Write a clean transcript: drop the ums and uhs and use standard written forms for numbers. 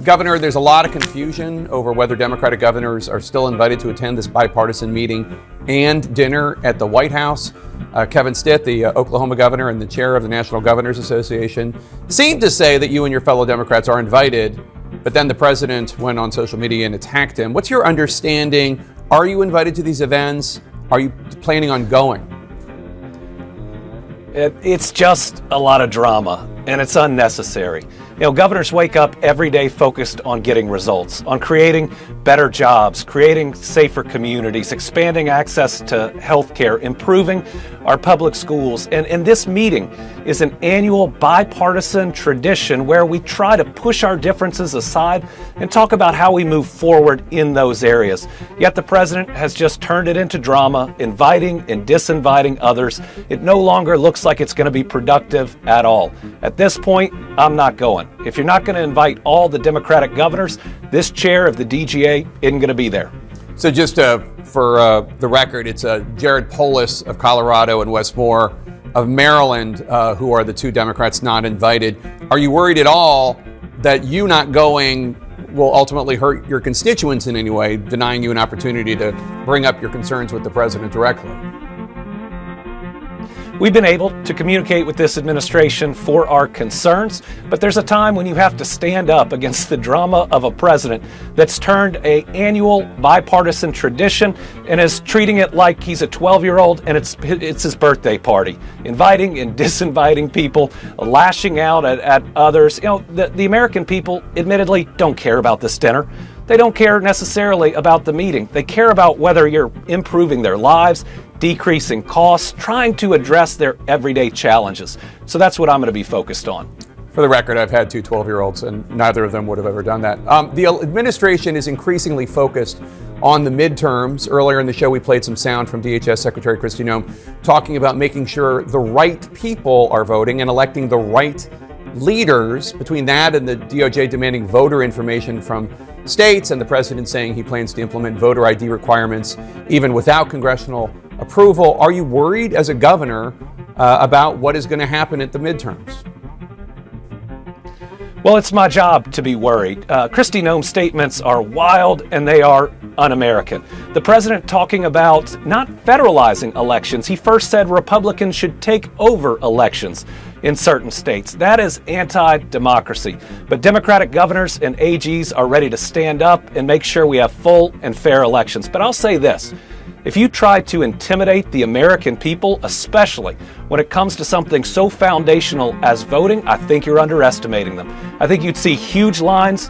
Governor, there's a lot of confusion over whether Democratic governors are still invited to attend this bipartisan meeting and dinner at the White House. Kevin Stitt, the Oklahoma governor and the chair of the National Governors Association, seemed to say that you and your fellow Democrats are invited, but then the president went on social media and attacked him. What's your understanding? Are you invited to these events? Are you planning on going? It's just a lot of drama, and it's unnecessary. Governors wake up every day focused on getting results, on creating better jobs, creating safer communities, expanding access to health care, improving our public schools. And this meeting is an annual bipartisan tradition where we try to push our differences aside and talk about how we move forward in those areas. Yet the president has just turned it into drama, inviting and disinviting others. It no longer looks like it's going to be productive at all. At this point, I'm not going. If you're not going to invite all the Democratic governors, this chair of the DGA isn't going to be there. So just for the record, it's Jared Polis of Colorado and Wes Moore of Maryland who are the two Democrats not invited. Are you worried at all that you not going will ultimately hurt your constituents in any way, denying you an opportunity to bring up your concerns with the president directly? We've been able to communicate with this administration for our concerns, but there's a time when you have to stand up against the drama of a president that's turned an annual bipartisan tradition and is treating it like he's a 12-year-old and it's his birthday party, inviting and disinviting people, lashing out at others. The American people admittedly don't care about this dinner. They don't care necessarily about the meeting. They care about whether you're improving their lives, decreasing costs, trying to address their everyday challenges. So that's what I'm going to be focused on. For the record, I've had two 12-year-olds, and neither of them would have ever done that. The administration is increasingly focused on the midterms. Earlier in the show, we played some sound from DHS Secretary Kristi Noem talking about making sure the right people are voting and electing the right leaders. Between that and the DOJ demanding voter information from states and the president saying he plans to implement voter ID requirements even without congressional approval, are you worried as a governor about what is going to happen at the midterms? Well, it's my job to be worried. Kristi Noem's statements are wild and they are un-American. The president talking about not federalizing elections. He first said Republicans should take over elections in certain states. That is anti-democracy. But Democratic governors and AGs are ready to stand up and make sure we have full and fair elections. But I'll say this. If you try to intimidate the American people, especially when it comes to something so foundational as voting, I think you're underestimating them. I think you'd see huge lines